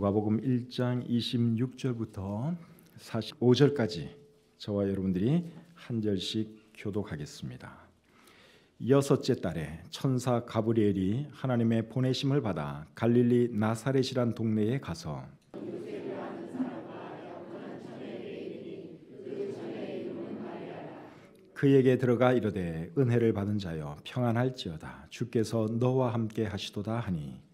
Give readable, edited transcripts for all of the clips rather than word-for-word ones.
누가복음 1장 26절부터 45절까지 저와 여러분들이 한 절씩 교독하겠습니다. 여섯째 달에 천사 가브리엘이 하나님의 보내심을 받아 갈릴리 나사렛이란 동네에 가서 그에게 들어가 이르되 은혜를 받은 자여 평안할지어다 주께서 너와 함께 하시도다 하니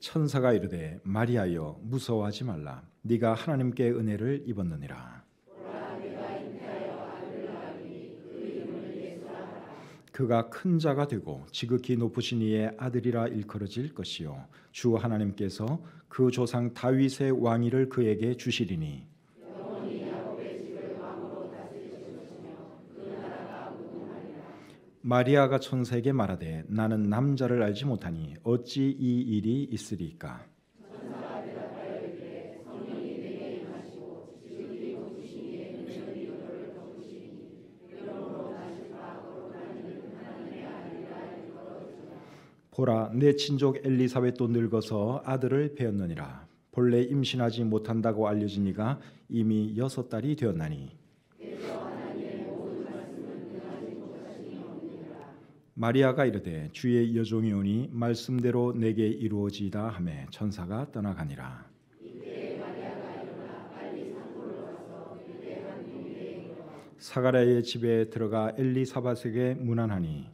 천사가 이르되 마리아여 무서워하지 말라 네가 하나님께 은혜를 입었느니라. 그가 큰 자가 되고 지극히 높으신 이의 아들이라 일컬어질 것이요 주 하나님께서 그 조상 다윗의 왕위를 그에게 주시리니 마리아가 천사에게 말하되 나는 남자를 알지 못하니 어찌 이 일이 있으리까? 보라 내 친족 엘리사벳도 늙어서 아들을 배었느니라. 본래 임신하지 못한다고 알려진 이가 이미 6달이 되었나니 마리아가 이르되 주의 여종이 오니 말씀대로 내게 이루어지이다 하매 천사가 떠나가니라. 사가랴의 집에 들어가 엘리사벳에게 문안하니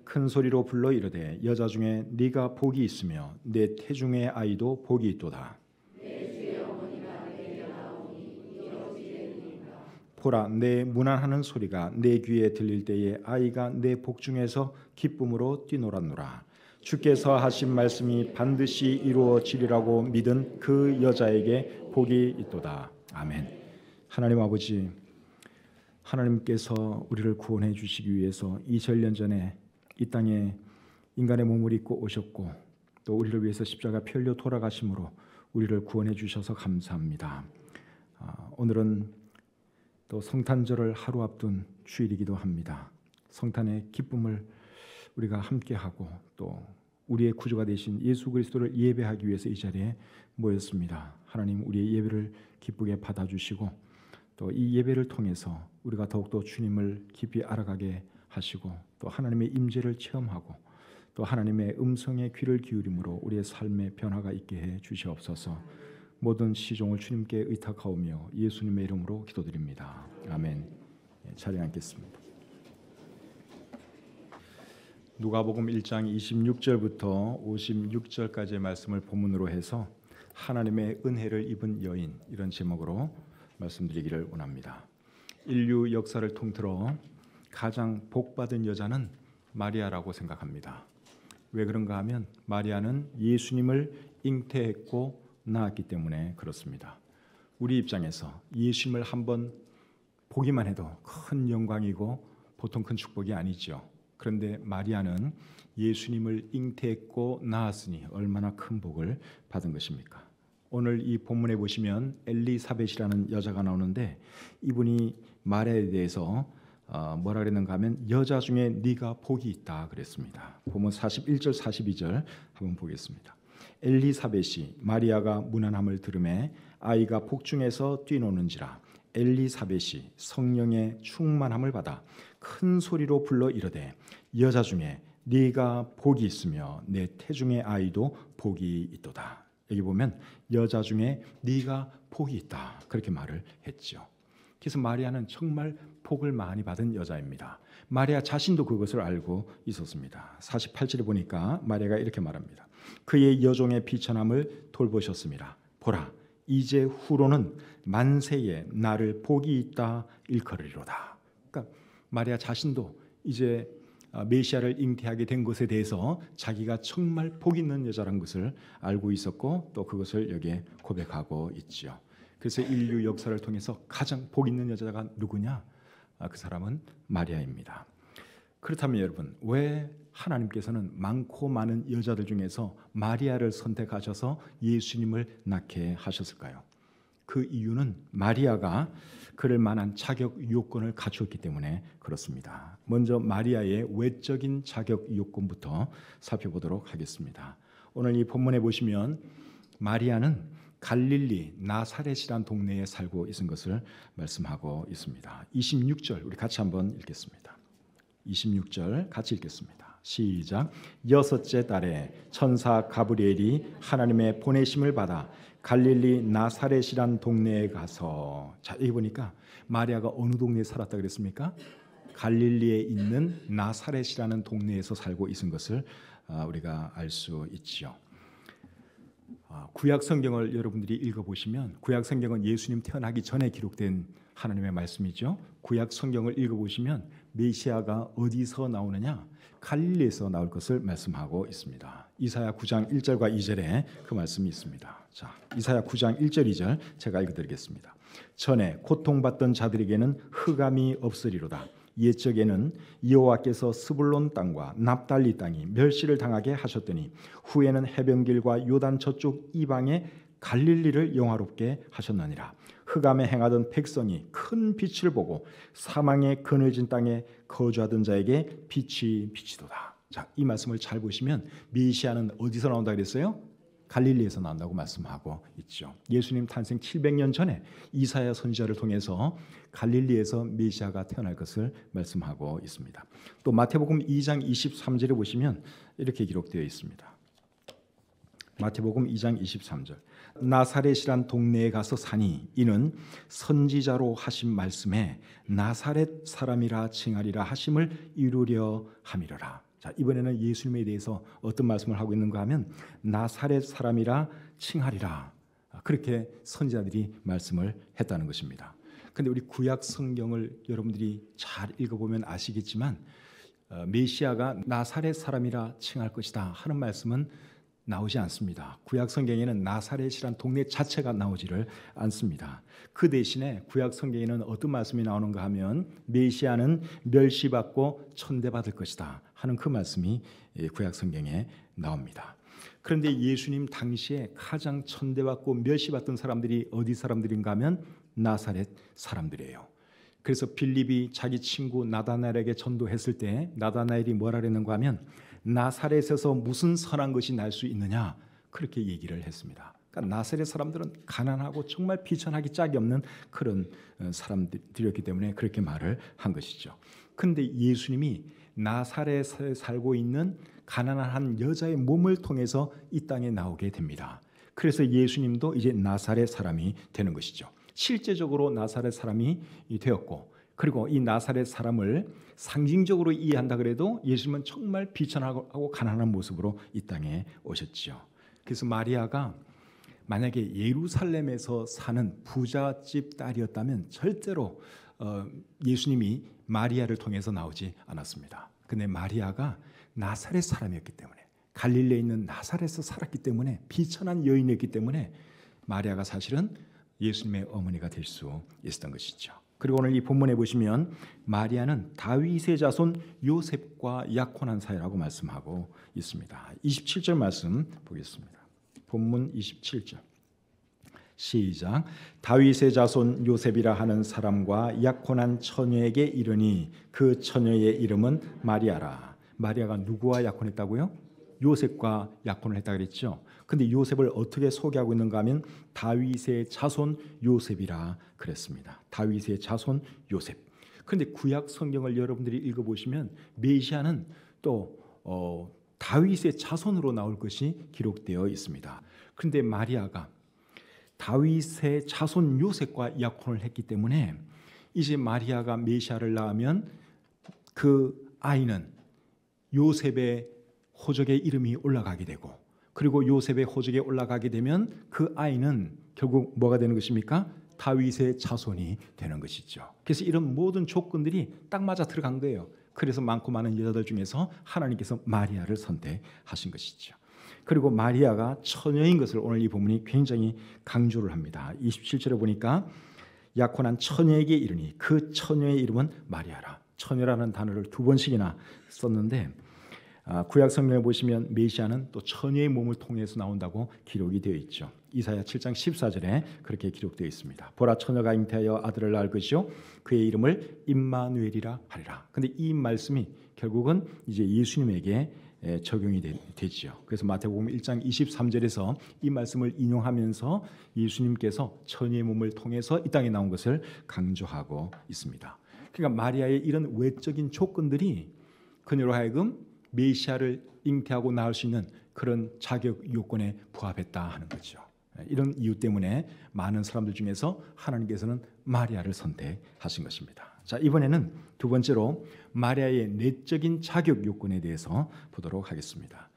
큰 소리로 불러 이르되 여자 중에 네가 복이 있으며 내 태중의 아이도 복이 있도다. 보라 내 문안하는 소리가 내 귀에 들릴 때에 아이가 내 복중에서 기쁨으로 뛰놀았노라. 주께서 하신 말씀이 반드시 이루어지리라고 믿은 그 여자에게 복이 있도다. 아멘. 하나님 아버지, 하나님께서 우리를 구원해 주시기 위해서 2000년 전에 이 땅에 인간의 몸을 입고 오셨고 또 우리를 위해서 십자가 피 흘려 돌아가심으로 우리를 구원해 주셔서 감사합니다. 오늘은 또 성탄절을 하루 앞둔 주일이기도 합니다. 성탄의 기쁨을 우리가 함께하고 또 우리의 구주가 되신 예수 그리스도를 예배하기 위해서 이 자리에 모였습니다. 하나님 우리의 예배를 기쁘게 받아주시고 또 이 예배를 통해서 우리가 더욱더 주님을 깊이 알아가게 하시고 또 하나님의 임재를 체험하고 또 하나님의 음성에 귀를 기울임으로 우리의 삶의 변화가 있게 해 주시옵소서. 모든 시종을 주님께 의탁하오며 예수님의 이름으로 기도드립니다. 아멘. 자리에 앉겠습니다. 누가복음 1장 26절부터 56절까지의 말씀을 본문으로 해서 하나님의 은혜를 입은 여인 이런 제목으로 말씀드리기를 원합니다. 인류 역사를 통틀어 가장 복받은 여자는 마리아라고 생각합니다. 왜 그런가 하면 마리아는 예수님을 잉태했고 낳았기 때문에 그렇습니다. 우리 입장에서 예수님을 한번 보기만 해도 큰 영광이고 보통 큰 축복이 아니죠. 그런데 마리아는 예수님을 잉태했고 낳았으니 얼마나 큰 복을 받은 것입니까? 오늘 이 본문에 보시면 엘리사벳이라는 여자가 나오는데 이분이 마리아에 대해서 뭐라 그랬는가 하면 여자 중에 네가 복이 있다 그랬습니다. 보면 41절 42절 한번 보겠습니다. 엘리사벳이 마리아가 문안함을 들으매 아이가 복중에서 뛰노는지라 엘리사벳이 성령의 충만함을 받아 큰 소리로 불러 이르되 여자 중에 네가 복이 있으며 내 태중의 아이도 복이 있도다. 여기 보면 여자 중에 네가 복이 있다 그렇게 말을 했죠. 그래서 마리아는 정말 복을 많이 받은 여자입니다. 마리아 자신도 그것을 알고 있었습니다. 48절에 보니까 마리아가 이렇게 말합니다. 그의 여종의 비천함을 돌보셨습니다. 보라 이제 후로는 만세에 나를 복이 있다 일컬으리로다. 그러니까 마리아 자신도 이제 메시아를 잉태하게 된 것에 대해서 자기가 정말 복 있는 여자라는 것을 알고 있었고 또 그것을 여기에 고백하고 있죠. 그래서 인류 역사를 통해서 가장 복 있는 여자가 누구냐? 그 사람은 마리아입니다. 그렇다면 여러분 왜 하나님께서는 많고 많은 여자들 중에서 마리아를 선택하셔서 예수님을 낳게 하셨을까요? 그 이유는 마리아가 그럴 만한 자격 요건을 갖추었기 때문에 그렇습니다. 먼저 마리아의 외적인 자격 요건부터 살펴보도록 하겠습니다. 오늘 이 본문에 보시면 마리아는 갈릴리 나사렛이란 동네에 살고 있은 것을 말씀하고 있습니다. 26절 우리 같이 한번 읽겠습니다. 26절 같이 읽겠습니다. 시작. 여섯째 달에 천사 가브리엘이 하나님의 보내심을 받아 갈릴리 나사렛이란 동네에 가서, 자, 여기 보니까 마리아가 어느 동네에 살았다 그랬습니까? 갈릴리에 있는 나사렛이라는 동네에서 살고 있은 것을 우리가 알 수 있지요. 구약 성경을 여러분들이 읽어보시면, 구약 성경은 예수님 태어나기 전에 기록된 하나님의 말씀이죠. 구약 성경을 읽어보시면 메시아가 어디서 나오느냐? 갈릴리에서 나올 것을 말씀하고 있습니다. 이사야 9장 1절과 2절에 그 말씀이 있습니다. 자, 이사야 9장 1절 2절 제가 읽어드리겠습니다. 전에 고통받던 자들에게는 흑암이 없으리로다. 옛적에는 여호와께서 스불론 땅과 납달리 땅이 멸시를 당하게 하셨더니 후에는 해변길과 요단 저쪽 이방의 갈릴리를 영화롭게 하셨느니라. 흑암에 행하던 백성이 큰 빛을 보고 사망의 그늘진 땅에 거주하던 자에게 빛이 비치도다. 자, 이 말씀을 잘 보시면 메시아는 어디서 나온다 그랬어요? 갈릴리에서 나온다고 말씀하고 있죠. 예수님 탄생 700년 전에 이사야 선지자를 통해서 갈릴리에서 메시아가 태어날 것을 말씀하고 있습니다. 또 마태복음 2장 23절에 보시면 이렇게 기록되어 있습니다. 마태복음 2장 23절. 나사렛이란 동네에 가서 사니 이는 선지자로 하신 말씀에 나사렛 사람이라 칭하리라 하심을 이루려 함이로라. 자, 이번에는 예수님에 대해서 어떤 말씀을 하고 있는가 하면 나사렛 사람이라 칭하리라. 그렇게 선지자들이 말씀을 했다는 것입니다. 그런데 우리 구약 성경을 여러분들이 잘 읽어보면 아시겠지만 메시아가 나사렛 사람이라 칭할 것이다 하는 말씀은 나오지 않습니다. 구약 성경에는 나사렛이란 동네 자체가 나오지를 않습니다. 그 대신에 구약 성경에는 어떤 말씀이 나오는가 하면 메시아는 멸시받고 천대받을 것이다 하는 그 말씀이 구약 성경에 나옵니다. 그런데 예수님 당시에 가장 천대받고 멸시받던 사람들이 어디 사람들인가 하면 나사렛 사람들이에요. 그래서 빌립이 자기 친구 나다나엘에게 전도했을 때 나다나엘이 뭐라 그랬는가 하면 나사렛에서 무슨 선한 것이 날 수 있느냐, 그렇게 얘기를 했습니다. 그러니까 나사렛 사람들은 가난하고 정말 비천하기 짝이 없는 그런 사람들이었기 때문에 그렇게 말을 한 것이죠. 그런데 예수님이 나사렛에 살고 있는 가난한 한 여자의 몸을 통해서 이 땅에 나오게 됩니다. 그래서 예수님도 이제 나사렛 사람이 되는 것이죠. 실제적으로 나사렛 사람이 되었고, 그리고 이 나사렛 사람을 상징적으로 이해한다 그래도 예수님은 정말 비천하고 가난한 모습으로 이 땅에 오셨죠. 그래서 마리아가 만약에 예루살렘에서 사는 부잣집 딸이었다면 절대로 예수님이 마리아를 통해서 나오지 않았습니다. 근데 마리아가 나사렛 사람이었기 때문에, 갈릴리에 있는 나사렛에서 살았기 때문에, 비천한 여인이었기 때문에 마리아가 사실은 예수님의 어머니가 될 수 있었던 것이죠. 그리고 오늘 이 본문에 보시면 마리아는 다윗의 자손 요셉과 약혼한 사이라고 말씀하고 있습니다. 27절 말씀 보겠습니다. 본문 27절. 시작. 다윗의 자손 요셉이라 하는 사람과 약혼한 처녀에게 이르니 그 처녀의 이름은 마리아라. 마리아가 누구와 약혼했다고요? 요셉과 약혼을 했다 그랬죠. 근데 요셉을 어떻게 소개하고 있는가 하면 다윗의 자손 요셉이라 그랬습니다. 다윗의 자손 요셉. 그런데 구약 성경을 여러분들이 읽어보시면 메시아는 또 다윗의 자손으로 나올 것이 기록되어 있습니다. 그런데 마리아가 다윗의 자손 요셉과 약혼을 했기 때문에 이제 마리아가 메시아를 낳으면 그 아이는 요셉의 호적의 이름이 올라가게 되고, 그리고 요셉의 호적에 올라가게 되면 그 아이는 결국 뭐가 되는 것입니까? 다윗의 자손이 되는 것이죠. 그래서 이런 모든 조건들이 딱 맞아 들어간 거예요. 그래서 많고 많은 여자들 중에서 하나님께서 마리아를 선택하신 것이죠. 그리고 마리아가 처녀인 것을 오늘 이 본문이 굉장히 강조를 합니다. 27절에 보니까 약혼한 처녀에게 이르니 그 처녀의 이름은 마리아라. 처녀라는 단어를 두 번씩이나 썼는데 구약 성경에 보시면 메시아는 또 처녀의 몸을 통해서 나온다고 기록이 되어 있죠. 이사야 7장 14절에 그렇게 기록되어 있습니다. 보라, 처녀가 잉태하여 아들을 낳을 것이요 그의 이름을 임마누엘이라 하리라. 근데 이 말씀이 결국은 이제 예수님에게 적용이 되지요. 그래서 마태복음 1장 23절에서 이 말씀을 인용하면서 예수님께서 처녀의 몸을 통해서 이 땅에 나온 것을 강조하고 있습니다. 그러니까 마리아의 이런 외적인 조건들이 그녀로 하여금 메시아를 잉태하고 낳을 수 있는 그런 자격 요건에 부합했다 하는 거죠. 이런 이유 때문에 많은 사람들 중에서 하나님께서는 마리아를 선택하신 것입니다. 자, 이번에는 두 번째로 마리아의 내적인 자격 요건에 대해서 보도록 하겠습니다.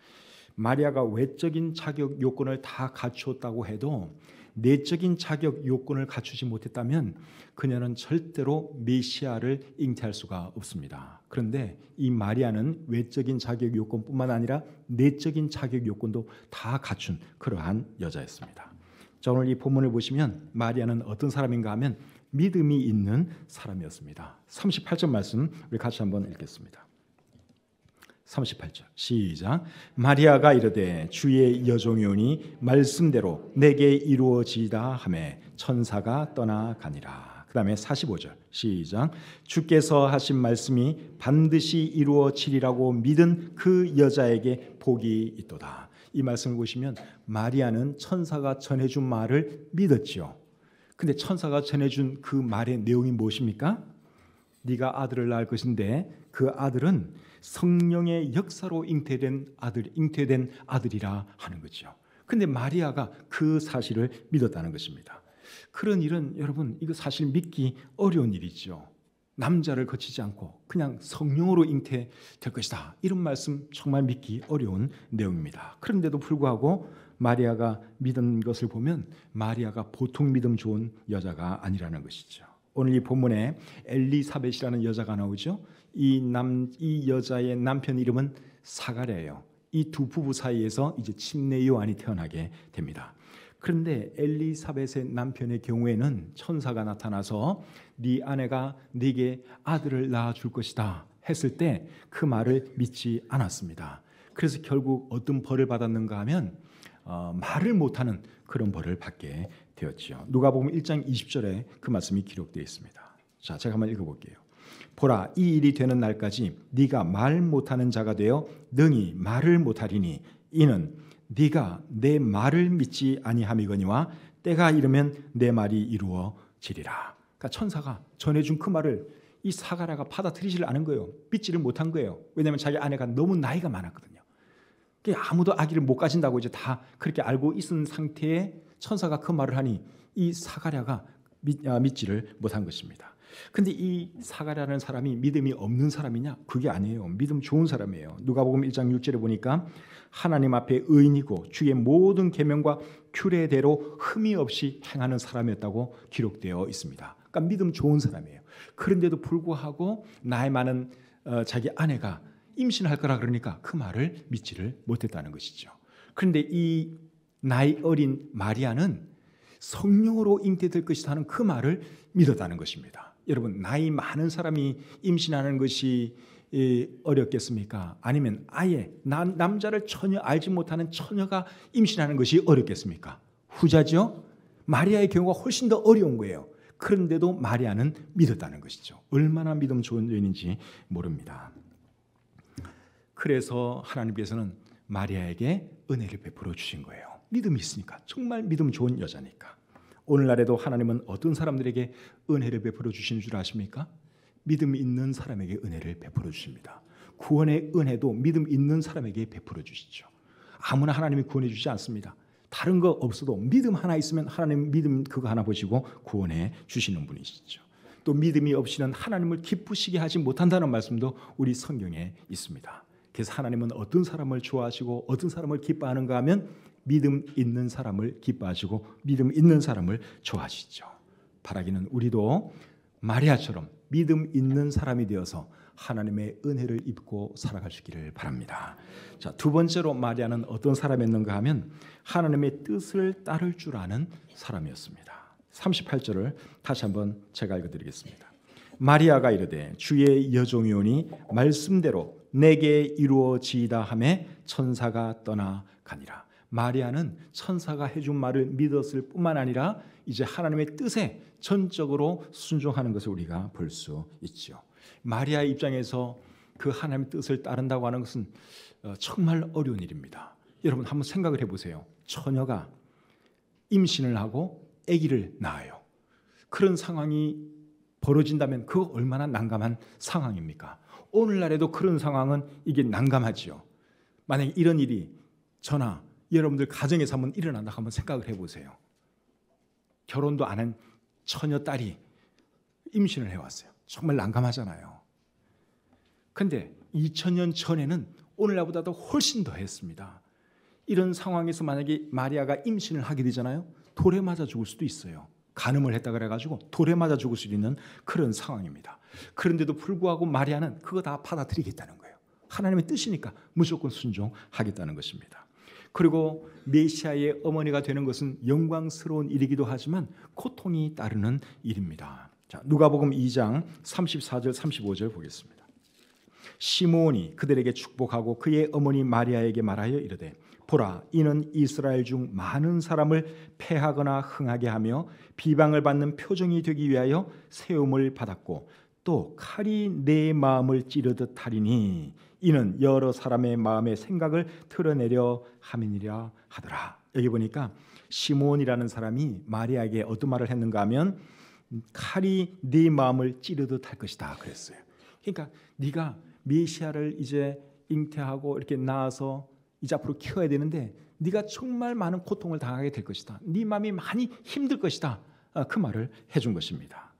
마리아가 외적인 자격 요건을 다 갖추었다고 해도 내적인 자격 요건을 갖추지 못했다면 그녀는 절대로 메시아를 잉태할 수가 없습니다. 그런데 이 마리아는 외적인 자격 요건뿐만 아니라 내적인 자격 요건도 다 갖춘 그러한 여자였습니다. 자, 오늘 이 본문을 보시면 마리아는 어떤 사람인가 하면 믿음이 있는 사람이었습니다. 38절 말씀 우리 같이 한번 읽겠습니다. 38절 시작. 마리아가 이르되 주의 여종이오니 말씀대로 내게 이루어지이다 하매 천사가 떠나가니라. 그 다음에 45절 시작. 주께서 하신 말씀이 반드시 이루어지리라고 믿은 그 여자에게 복이 있도다. 이 말씀을 보시면 마리아는 천사가 전해준 말을 믿었지요. 근데 천사가 전해준 그 말의 내용이 무엇입니까? 네가 아들을 낳을 것인데 그 아들은 성령의 역사로 잉태된 아들이라 하는 거죠. 근데 마리아가 그 사실을 믿었다는 것입니다. 그런 일은 여러분 이거 사실 믿기 어려운 일이죠. 남자를 거치지 않고 그냥 성령으로 잉태될 것이다. 이런 말씀 정말 믿기 어려운 내용입니다. 그런데도 불구하고 마리아가 믿은 것을 보면 마리아가 보통 믿음 좋은 여자가 아니라는 것이죠. 오늘 이 본문에 엘리사벳이라는 여자가 나오죠. 이 여자의 남편 이름은 사가랴예요. 이 두 부부 사이에서 이제 침례 요한이 태어나게 됩니다. 그런데 엘리사벳의 남편의 경우에는 천사가 나타나서 네 아내가 네게 아들을 낳아줄 것이다 했을 때 그 말을 믿지 않았습니다. 그래서 결국 어떤 벌을 받았는가 하면 말을 못하는 그런 벌을 받게 되었지요. 누가복음 1장 20절에 그 말씀이 기록되어 있습니다. 자, 제가 한번 읽어볼게요. 보라, 이 일이 되는 날까지 네가 말 못하는 자가 되어 능히 말을 못하리니 이는 네가 내 말을 믿지 아니함이거니와 때가 이르면 내 말이 이루어지리라. 그러니까 천사가 전해준 그 말을 이 사가랴가 받아들이지를 않은 거예요. 믿지를 못한 거예요. 왜냐하면 자기 아내가 너무 나이가 많았거든요. 아무도 아기를 못 가진다고 이제 다 그렇게 알고 있은 상태에 천사가 그 말을 하니 이 사가랴가 믿지를 못한 것입니다. 근데 이 사가랴라는 사람이 믿음이 없는 사람이냐? 그게 아니에요. 믿음 좋은 사람이에요. 누가복음 1장 6절에 보니까 하나님 앞에 의인이고 주의 모든 계명과 규례대로 흠이 없이 행하는 사람이었다고 기록되어 있습니다. 그러니까 믿음 좋은 사람이에요. 그런데도 불구하고 나이 많은 자기 아내가 임신할 거라 그러니까 그 말을 믿지를 못했다는 것이죠. 그런데 이 나이 어린 마리아는 성령으로 잉태될 것이다 하는 그 말을 믿었다는 것입니다. 여러분, 나이 많은 사람이 임신하는 것이 어렵겠습니까? 아니면 아예 남자를 전혀 알지 못하는 처녀가 임신하는 것이 어렵겠습니까? 후자죠. 마리아의 경우가 훨씬 더 어려운 거예요. 그런데도 마리아는 믿었다는 것이죠. 얼마나 믿음 좋은 여인인지 모릅니다. 그래서 하나님께서는 마리아에게 은혜를 베풀어 주신 거예요. 믿음이 있으니까, 정말 믿음 좋은 여자니까. 오늘날에도 하나님은 어떤 사람들에게 은혜를 베풀어 주시는 줄 아십니까? 믿음 있는 사람에게 은혜를 베풀어 주십니다. 구원의 은혜도 믿음 있는 사람에게 베풀어 주시죠. 아무나 하나님이 구원해 주지 않습니다. 다른 거 없어도 믿음 하나 있으면 하나님 믿음 그거 하나 보시고 구원해 주시는 분이시죠. 또 믿음이 없이는 하나님을 기쁘시게 하지 못한다는 말씀도 우리 성경에 있습니다. 그래서 하나님은 어떤 사람을 좋아하시고 어떤 사람을 기뻐하는가 하면 믿음 있는 사람을 기뻐하시고 믿음 있는 사람을 좋아하시죠. 바라기는 우리도 마리아처럼 믿음 있는 사람이 되어서 하나님의 은혜를 입고 살아갈 수 있기를 바랍니다. 자, 두 번째로 마리아는 어떤 사람이었는가 하면 하나님의 뜻을 따를 줄 아는 사람이었습니다. 38절을 다시 한번 제가 읽어드리겠습니다. 마리아가 이르되 주의 여종이오니 말씀대로 내게 이루어지이다 하매 천사가 떠나가니라. 마리아는 천사가 해준 말을 믿었을 뿐만 아니라 이제 하나님의 뜻에 전적으로 순종하는 것을 우리가 볼 수 있죠. 마리아의 입장에서 그 하나님의 뜻을 따른다고 하는 것은 정말 어려운 일입니다. 여러분 한번 생각을 해보세요. 처녀가 임신을 하고 아기를 낳아요. 그런 상황이 벌어진다면 그 얼마나 난감한 상황입니까? 오늘날에도 그런 상황은 이게 난감하지요. 만약에 이런 일이 저나 여러분들 가정에서 한번 일어난다고 한번 생각을 해보세요. 결혼도 안 한 처녀 딸이 임신을 해왔어요. 정말 난감하잖아요. 그런데 2000년 전에는 오늘날보다도 훨씬 더 했습니다. 이런 상황에서 만약에 마리아가 임신을 하게 되잖아요. 돌에 맞아 죽을 수도 있어요. 간음을 했다 그래가지고 돌에 맞아 죽을 수 있는 그런 상황입니다. 그런데도 불구하고 마리아는 그거 다 받아들이겠다는 거예요. 하나님의 뜻이니까 무조건 순종하겠다는 것입니다. 그리고 메시아의 어머니가 되는 것은 영광스러운 일이기도 하지만 고통이 따르는 일입니다. 자, 누가복음 2장 34절 35절 보겠습니다. 시므온이 그들에게 축복하고 그의 어머니 마리아에게 말하여 이르되 보라, 이는 이스라엘 중 많은 사람을 패하거나 흥하게 하며 비방을 받는 표정이 되기 위하여 세움을 받았고 또 칼이 내 마음을 찌르듯 하리니 이는 여러 사람의 마음의 생각을 드러내려 함이니라 하더라. 여기 보니까 시므온이라는 사람이 마리아에게 어떤 말을 했는가 하면 칼이 네 마음을 찌르듯 할 것이다 그랬어요. 그러니까 네가 메시아를 이제 잉태하고 이렇게 낳아서 이제 앞으로 키워야 되는데 네가 정말 많은 고통을 당하게 될 것이다. 네 마음이 많이 힘들 것이다. 그 말을 해준 것입니다.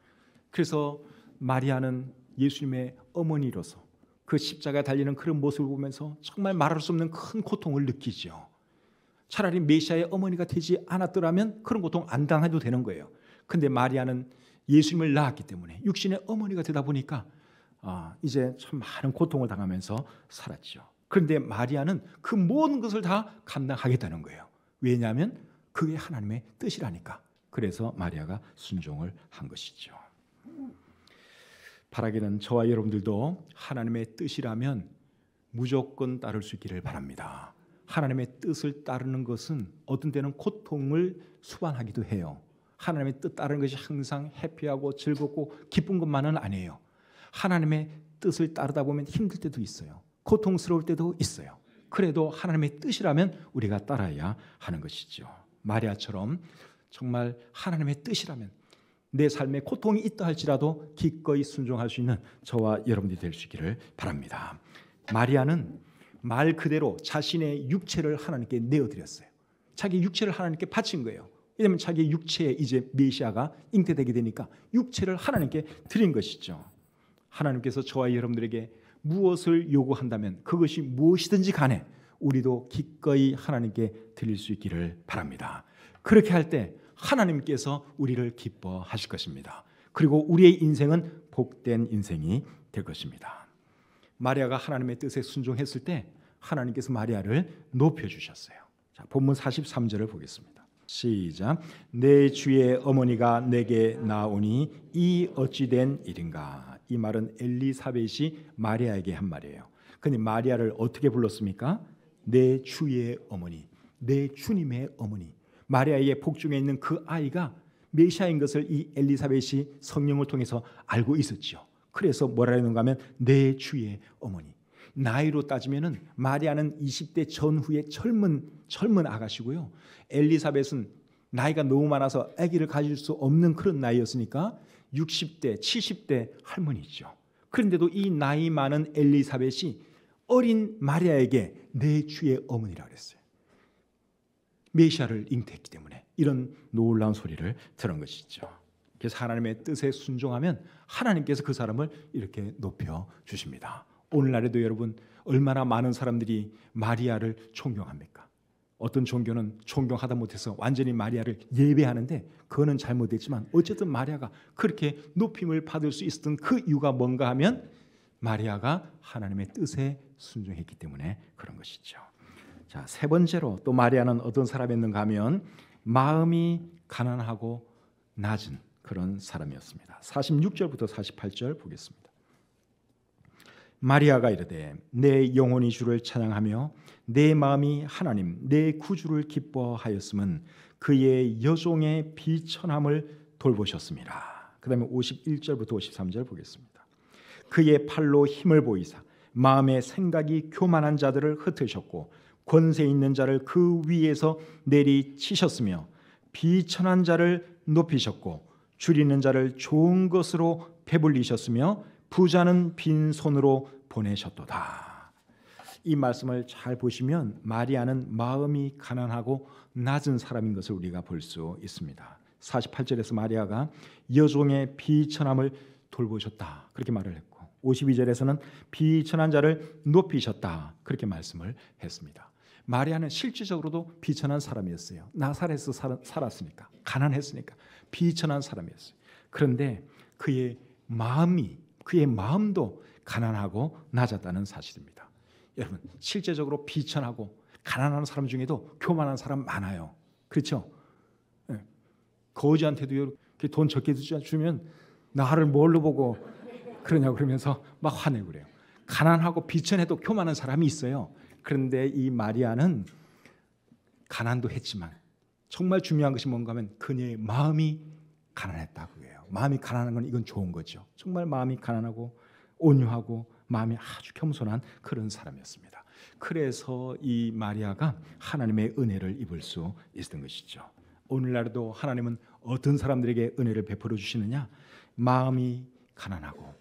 그래서 마리아는 예수님의 어머니로서 그 십자가에 달리는 그런 모습을 보면서 정말 말할 수 없는 큰 고통을 느끼죠. 차라리 메시아의 어머니가 되지 않았더라면 그런 고통 안 당해도 되는 거예요. 근데 마리아는 예수님을 낳았기 때문에 육신의 어머니가 되다 보니까 이제 참 많은 고통을 당하면서 살았죠. 그런데 마리아는 그 모든 것을 다 감당하겠다는 거예요. 왜냐하면 그게 하나님의 뜻이라니까. 그래서 마리아가 순종을 한 것이죠. 바라기는 저와 여러분들도 하나님의 뜻이라면 무조건 따를 수 있기를 바랍니다. 하나님의 뜻을 따르는 것은 어떤 때는 고통을 수반하기도 해요. 하나님의 뜻 따르는 것이 항상 해피하고 즐겁고 기쁜 것만은 아니에요. 하나님의 뜻을 따르다 보면 힘들 때도 있어요. 고통스러울 때도 있어요. 그래도 하나님의 뜻이라면 우리가 따라야 하는 것이죠. 마리아처럼 정말 하나님의 뜻이라면 내 삶에 고통이 있다 할지라도 기꺼이 순종할 수 있는 저와 여러분들이 될 수 있기를 바랍니다. 마리아는 말 그대로 자신의 육체를 하나님께 내어드렸어요. 자기 육체를 하나님께 바친 거예요. 왜냐하면 자기 육체에 이제 메시아가 잉태되게 되니까 육체를 하나님께 드린 것이죠. 하나님께서 저와 여러분들에게 무엇을 요구한다면 그것이 무엇이든지 간에 우리도 기꺼이 하나님께 드릴 수 있기를 바랍니다. 그렇게 할 때 하나님께서 우리를 기뻐하실 것입니다. 그리고 우리의 인생은 복된 인생이 될 것입니다. 마리아가 하나님의 뜻에 순종했을 때 하나님께서 마리아를 높여주셨어요. 자, 본문 43절을 보겠습니다. 시작. 내 주의 어머니가 내게 나오니 이 어찌된 일인가. 이 말은 엘리사벳이 마리아에게 한 말이에요. 근데 마리아를 어떻게 불렀습니까? 내 주의 어머니, 내 주님의 어머니. 마리아의 복중에 있는 그 아이가 메시아인 것을 이 엘리사벳이 성령을 통해서 알고 있었죠. 그래서 뭐라 했는가 하면 내 주의 어머니. 나이로 따지면은 마리아는 20대 전후의 젊은 아가씨고요. 엘리사벳은 나이가 너무 많아서 아기를 가질 수 없는 그런 나이였으니까 60대, 70대 할머니죠. 그런데도 이 나이 많은 엘리사벳이 어린 마리아에게 내 주의 어머니라고 그랬어요. 메시아를 잉태했기 때문에 이런 놀라운 소리를 들은 것이죠. 그래서 하나님의 뜻에 순종하면 하나님께서 그 사람을 이렇게 높여 주십니다. 오늘날에도 여러분 얼마나 많은 사람들이 마리아를 존경합니까? 어떤 종교는 존경하다 못해서 완전히 마리아를 예배하는데 그거는 잘못됐지만 어쨌든 마리아가 그렇게 높임을 받을 수 있었던 그 이유가 뭔가 하면 마리아가 하나님의 뜻에 순종했기 때문에 그런 것이죠. 자, 세 번째로 또 마리아는 어떤 사람이었는가 하면 마음이 가난하고 낮은 그런 사람이었습니다. 46절부터 48절 보겠습니다. 마리아가 이르되 내 영혼이 주를 찬양하며 내 마음이 하나님 내 구주를 기뻐하였음은 그의 여종의 비천함을 돌보셨습니다. 그 다음에 51절부터 53절 보겠습니다. 그의 팔로 힘을 보이사 마음의 생각이 교만한 자들을 흩으셨고 권세 있는 자를 그 위에서 내리치셨으며 비천한 자를 높이셨고 줄이는 자를 좋은 것으로 배불리셨으며 부자는 빈손으로 보내셨도다. 이 말씀을 잘 보시면 마리아는 마음이 가난하고 낮은 사람인 것을 우리가 볼 수 있습니다. 48절에서 마리아가 여종의 비천함을 돌보셨다 그렇게 말을 했고 52절에서는 비천한 자를 높이셨다 그렇게 말씀을 했습니다. 마리아는 실질적으로도 비천한 사람이었어요. 나사렛에서 살았으니까 가난했으니까 비천한 사람이었어요. 그런데 그의 마음도 가난하고 낮았다는 사실입니다. 여러분 실제적으로 비천하고 가난한 사람 중에도 교만한 사람 많아요. 그렇죠? 거지한테도 이렇게 돈 적게 주면 나를 뭘로 보고 그러냐고 그러면서 막 화내고 그래요. 가난하고 비천해도 교만한 사람이 있어요. 그런데 이 마리아는 가난도 했지만 정말 중요한 것이 뭔가 하면 그녀의 마음이 가난했다고 해요. 마음이 가난한 건 이건 좋은 거죠. 정말 마음이 가난하고 온유하고 마음이 아주 겸손한 그런 사람이었습니다. 그래서 이 마리아가 하나님의 은혜를 입을 수 있었던 것이죠. 오늘날도 하나님은 어떤 사람들에게 은혜를 베풀어 주시느냐? 마음이 가난하고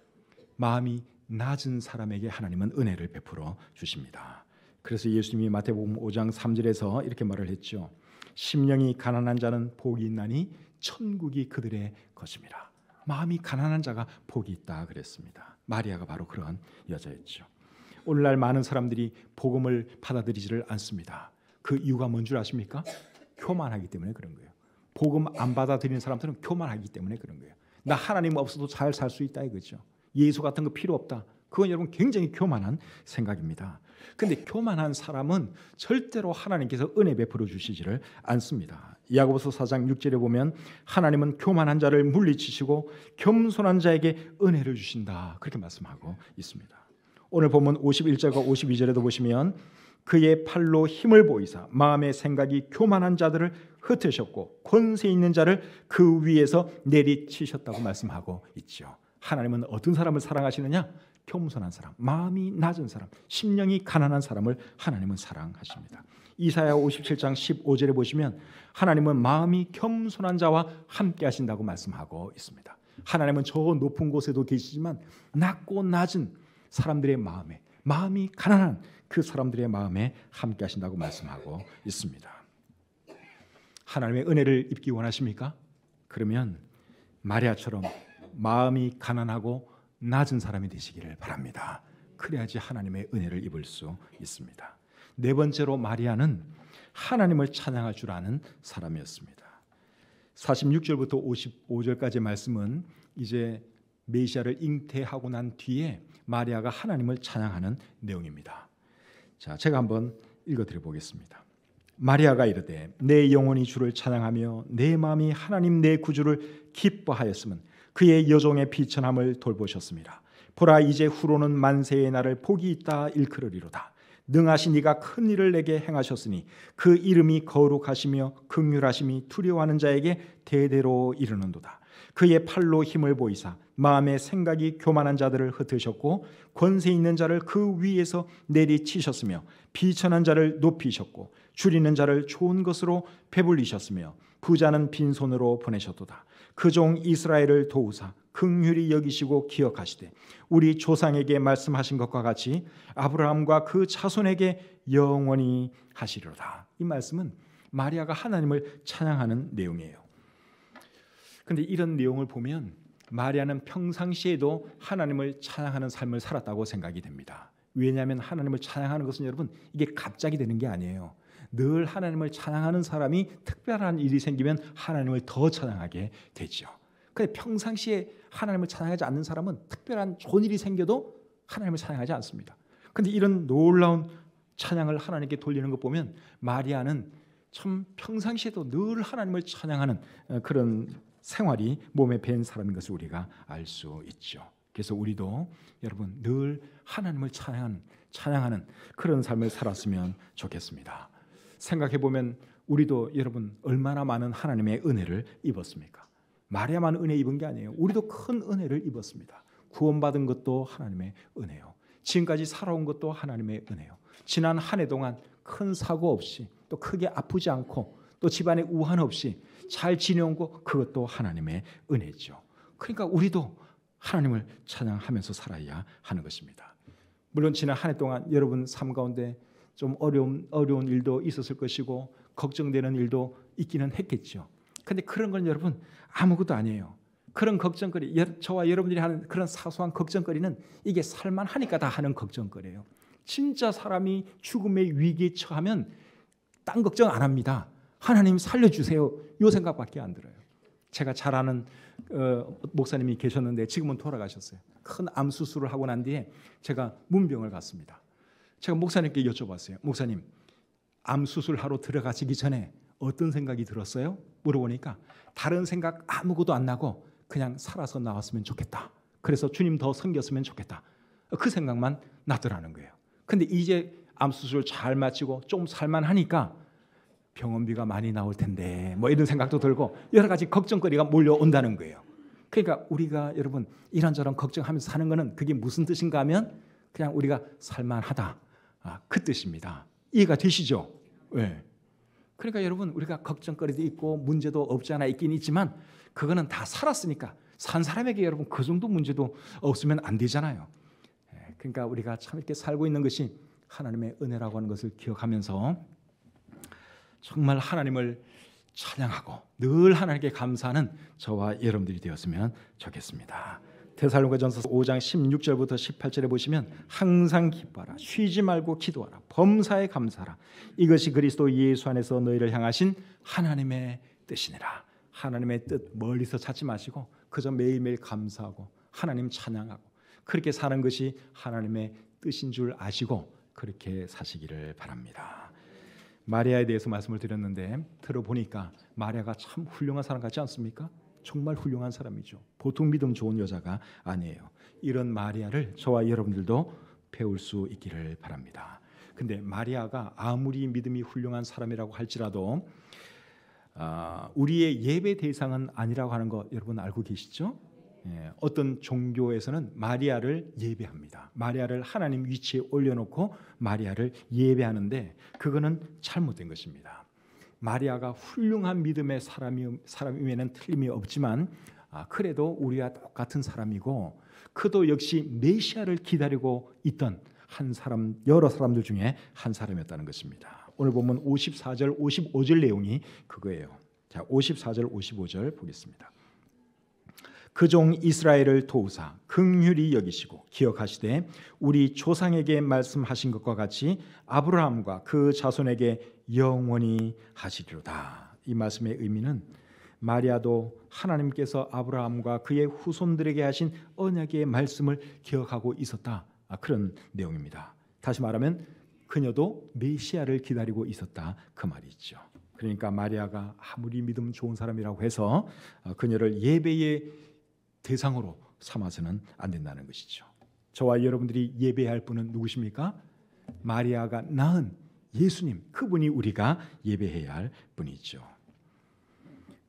마음이 낮은 사람에게 하나님은 은혜를 베풀어 주십니다. 그래서 예수님이 마태복음 5장 3절에서 이렇게 말을 했죠. 심령이 가난한 자는 복이 있나니 천국이 그들의 것입니다. 마음이 가난한 자가 복이 있다 그랬습니다. 마리아가 바로 그런 여자였죠. 오늘날 많은 사람들이 복음을 받아들이지를 않습니다. 그 이유가 뭔 줄 아십니까? 교만하기 때문에 그런 거예요. 복음 안 받아들이는 사람들은 교만하기 때문에 그런 거예요. 나 하나님 없어도 잘 살 수 있다 이거죠. 예수 같은 거 필요 없다. 그건 여러분 굉장히 교만한 생각입니다. 그런데 교만한 사람은 절대로 하나님께서 은혜 베풀어 주시지를 않습니다. 야고보서 4장 6절에 보면 하나님은 교만한 자를 물리치시고 겸손한 자에게 은혜를 주신다 그렇게 말씀하고 있습니다. 오늘 본문 51절과 52절에도 보시면 그의 팔로 힘을 보이사 마음의 생각이 교만한 자들을 흩으셨고 권세 있는 자를 그 위에서 내리치셨다고 말씀하고 있죠. 하나님은 어떤 사람을 사랑하시느냐? 겸손한 사람, 마음이 낮은 사람, 심령이 가난한 사람을 하나님은 사랑하십니다. 이사야 57장 15절에 보시면 하나님은 마음이 겸손한 자와 함께 하신다고 말씀하고 있습니다. 하나님은 저 높은 곳에도 계시지만 낮고 낮은 사람들의 마음이 가난한 그 사람들의 마음에 함께 하신다고 말씀하고 있습니다. 하나님의 은혜를 입기 원하십니까? 그러면 마리아처럼 마음이 가난하고 낮은 사람이 되시기를 바랍니다. 그래야지 하나님의 은혜를 입을 수 있습니다. 네 번째로 마리아는 하나님을 찬양할 줄 아는 사람이었습니다. 46절부터 55절까지의 말씀은 이제 메시아를 잉태하고 난 뒤에 마리아가 하나님을 찬양하는 내용입니다. 자, 제가 한번 읽어드려 보겠습니다. 마리아가 이르되 내 영혼이 주를 찬양하며 내 마음이 하나님 내 구주를 기뻐하였으면 그의 여종의 비천함을 돌보셨습니다. 보라 이제 후로는 만세의 날을 복이 있다 일컬으리로다. 능하신 이가 큰 일을 내게 행하셨으니 그 이름이 거룩하시며 긍휼하심이 두려워하는 자에게 대대로 이르는도다. 그의 팔로 힘을 보이사 마음의 생각이 교만한 자들을 흩으셨고 권세 있는 자를 그 위에서 내리치셨으며 비천한 자를 높이셨고 줄이는 자를 좋은 것으로 배불리셨으며 부자는 빈손으로 보내셨도다. 그 종 이스라엘을 도우사 긍휼히 여기시고 기억하시되 우리 조상에게 말씀하신 것과 같이 아브라함과 그 자손에게 영원히 하시리로다. 이 말씀은 마리아가 하나님을 찬양하는 내용이에요. 그런데 이런 내용을 보면 마리아는 평상시에도 하나님을 찬양하는 삶을 살았다고 생각이 됩니다. 왜냐하면 하나님을 찬양하는 것은 여러분 이게 갑자기 되는 게 아니에요. 늘 하나님을 찬양하는 사람이 특별한 일이 생기면 하나님을 더 찬양하게 되죠. 그런데 평상시에 하나님을 찬양하지 않는 사람은 특별한 좋은 일이 생겨도 하나님을 찬양하지 않습니다. 그런데 이런 놀라운 찬양을 하나님께 돌리는 것 보면 마리아는 참 평상시에도 늘 하나님을 찬양하는 그런 생활이 몸에 밴 사람인 것을 우리가 알 수 있죠. 그래서 우리도 여러분 늘 하나님을 찬양하는 그런 삶을 살았으면 좋겠습니다. 생각해 보면 우리도 여러분 얼마나 많은 하나님의 은혜를 입었습니까? 마리아만 은혜 입은 게 아니에요. 우리도 큰 은혜를 입었습니다. 구원받은 것도 하나님의 은혜요. 지금까지 살아온 것도 하나님의 은혜요. 지난 한 해 동안 큰 사고 없이 또 크게 아프지 않고 또 집안에 우한 없이 잘 지내온 것, 그것도 하나님의 은혜죠. 그러니까 우리도 하나님을 찬양하면서 살아야 하는 것입니다. 물론 지난 한 해 동안 여러분 삶 가운데 좀 어려운 일도 있었을 것이고 걱정되는 일도 있기는 했겠죠. 근데 그런 건 여러분 아무것도 아니에요. 그런 걱정거리, 저와 여러분들이 하는 그런 사소한 걱정거리는 이게 살만하니까 다 하는 걱정거리예요. 진짜 사람이 죽음의 위기에 처하면 딴 걱정 안 합니다. 하나님 살려주세요. 이 생각밖에 안 들어요. 제가 잘 아는 목사님이 계셨는데 지금은 돌아가셨어요. 큰 암 수술을 하고 난 뒤에 제가 문병을 갔습니다. 제가 목사님께 여쭤봤어요. 목사님, 암 수술하러 들어가시기 전에 어떤 생각이 들었어요? 물어보니까 다른 생각 아무것도 안 나고 그냥 살아서 나왔으면 좋겠다. 그래서 주님 더 섬겼으면 좋겠다. 그 생각만 나더라는 거예요. 근데 이제 암 수술 잘 마치고 좀 살만하니까 병원비가 많이 나올 텐데 뭐 이런 생각도 들고 여러 가지 걱정거리가 몰려온다는 거예요. 그러니까 우리가 여러분 이런저런 걱정하면서 사는 거는 그게 무슨 뜻인가 하면 그냥 우리가 살만하다, 그 뜻입니다. 이해가 되시죠? 네. 그러니까 여러분 우리가 걱정거리도 있고 문제도 없지 않아 있긴 있지만 그거는 다 살았으니까 산 사람에게 여러분 그 정도 문제도 없으면 안 되잖아요. 그러니까 우리가 참 이렇게 살고 있는 것이 하나님의 은혜라고 하는 것을 기억하면서 정말 하나님을 찬양하고 늘 하나님께 감사하는 저와 여러분들이 되었으면 좋겠습니다. 데살로니가전서 5장 16절부터 18절에 보시면 항상 기뻐하라, 쉬지 말고 기도하라, 범사에 감사하라, 이것이 그리스도 예수 안에서 너희를 향하신 하나님의 뜻이니라. 하나님의 뜻 멀리서 찾지 마시고 그저 매일매일 감사하고 하나님 찬양하고 그렇게 사는 것이 하나님의 뜻인 줄 아시고 그렇게 사시기를 바랍니다. 마리아에 대해서 말씀을 드렸는데 들어보니까 마리아가 참 훌륭한 사람 같지 않습니까? 정말 훌륭한 사람이죠. 보통 믿음 좋은 여자가 아니에요. 이런 마리아를 저와 여러분들도 배울 수 있기를 바랍니다. 근데 마리아가 아무리 믿음이 훌륭한 사람이라고 할지라도 우리의 예배 대상은 아니라고 하는 거 여러분 알고 계시죠? 어떤 종교에서는 마리아를 예배합니다. 마리아를 하나님 위치에 올려놓고 마리아를 예배하는데 그거는 잘못된 것입니다. 마리아가 훌륭한 믿음의 사람임에는 틀림이 없지만 그래도 우리와 똑같은 사람이고 그도 역시 메시아를 기다리고 있던 한 사람, 여러 사람들 중에 한 사람이었다는 것입니다. 오늘 보면 54절, 55절 내용이 그거예요. 자, 54절, 55절 보겠습니다. 그 종 이스라엘을 도우사 긍휼히 여기시고 기억하시되 우리 조상에게 말씀하신 것과 같이 아브라함과 그 자손에게 영원히 하시리로다. 이 말씀의 의미는 마리아도 하나님께서 아브라함과 그의 후손들에게 하신 언약의 말씀을 기억하고 있었다. 그런 내용입니다. 다시 말하면 그녀도 메시아를 기다리고 있었다, 그 말이죠. 그러니까 마리아가 아무리 믿음 좋은 사람이라고 해서 그녀를 예배의 대상으로 삼아서는 안 된다는 것이죠. 저와 여러분들이 예배해야 할 분은 누구십니까? 마리아가 낳은 예수님, 그분이 우리가 예배해야 할 분이죠.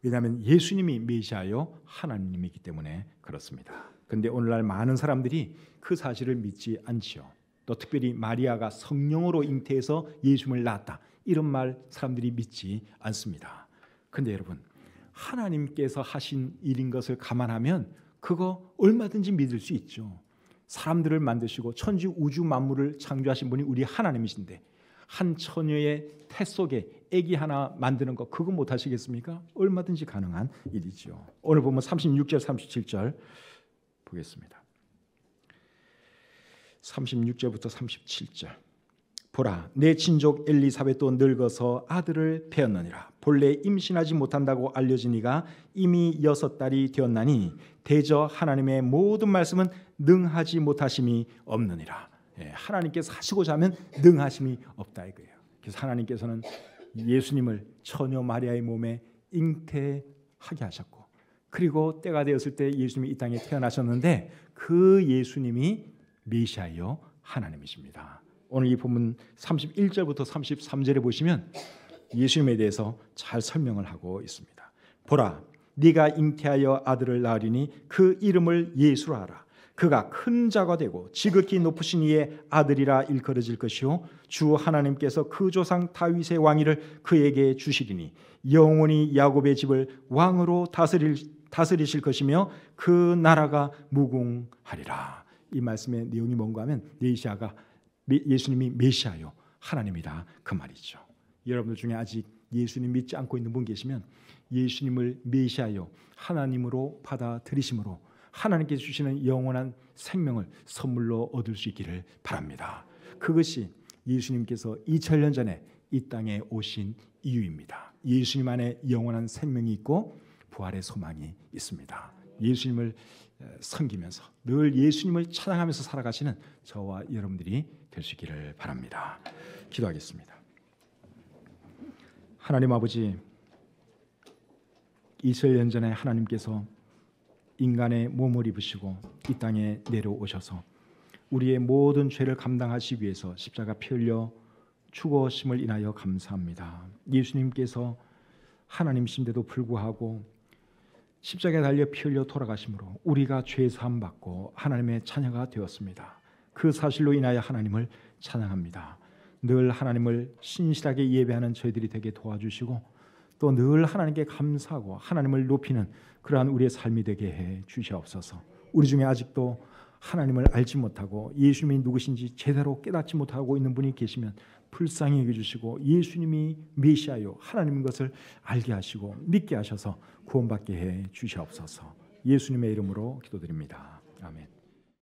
왜냐하면 예수님이 메시아요 하나님이기 때문에 그렇습니다. 그런데 오늘날 많은 사람들이 그 사실을 믿지 않지요. 또 특별히 마리아가 성령으로 잉태해서 예수님을 낳았다, 이런 말 사람들이 믿지 않습니다. 그런데 여러분, 하나님께서 하신 일인 것을 감안하면 그거 얼마든지 믿을 수 있죠. 사람들을 만드시고 천지 우주 만물을 창조하신 분이 우리 하나님이신데 한 처녀의 태 속에 아기 하나 만드는 거 그거 못 하시겠습니까? 얼마든지 가능한 일이죠. 오늘 보면 36절 37절 보겠습니다. 36절부터 37절. 보라, 내 친족 엘리사벳도 늙어서 아들을 배었느니라. 본래 임신하지 못한다고 알려진 이가 이미 6달이 되었나니 대저 하나님의 모든 말씀은 능하지 못하심이 없느니라. 하나님께서 하시고자 하면 능하심이 없다 이거예요. 그래서 하나님께서는 예수님을 처녀 마리아의 몸에 잉태하게 하셨고 그리고 때가 되었을 때 예수님이 이 땅에 태어나셨는데 그 예수님이 메시아요 하나님이십니다. 오늘 이 본문 31절부터 33절에 보시면 예수님에 대해서 잘 설명을 하고 있습니다. 보라, 네가 잉태하여 아들을 낳으리니 그 이름을 예수라 하라. 그가 큰 자가 되고 지극히 높으신 이의 아들이라 일컬어질 것이요 주 하나님께서 그 조상 다윗의 왕위를 그에게 주시리니 영원히 야곱의 집을 왕으로 다스리실 것이며 그 나라가 무궁하리라. 이 말씀의 내용이 뭔가 하면 예수님이 메시아요 하나님이다 그 말이죠. 여러분들 중에 아직 예수님 믿지 않고 있는 분 계시면 예수님을 메시아요 하나님으로 받아들이심으로 하나님께서 주시는 영원한 생명을 선물로 얻을 수 있기를 바랍니다. 그것이 예수님께서 2000년 전에 이 땅에 오신 이유입니다. 예수님 안에 영원한 생명이 있고 부활의 소망이 있습니다. 예수님을 섬기면서 늘 예수님을 찬양하면서 살아가시는 저와 여러분들이 될 수 있기를 바랍니다. 기도하겠습니다. 하나님 아버지, 2000년 전에 하나님께서 인간의 몸을 입으시고 이 땅에 내려오셔서 우리의 모든 죄를 감당하시기 위해서 십자가 피 흘려 죽으심을 인하여 감사합니다. 예수님께서 하나님이신데도 불구하고 십자가에 달려 피 흘려 돌아가심으로 우리가 죄 사함 받고 하나님의 자녀가 되었습니다. 그 사실로 인하여 하나님을 찬양합니다. 늘 하나님을 신실하게 예배하는 저희들이 되게 도와주시고 또 늘 하나님께 감사하고 하나님을 높이는 그러한 우리의 삶이 되게 해 주시옵소서. 우리 중에 아직도 하나님을 알지 못하고 예수님이 누구신지 제대로 깨닫지 못하고 있는 분이 계시면 불쌍히 여겨주시고 예수님이 메시아요 하나님인 것을 알게 하시고 믿게 하셔서 구원받게 해 주시옵소서. 예수님의 이름으로 기도드립니다. 아멘.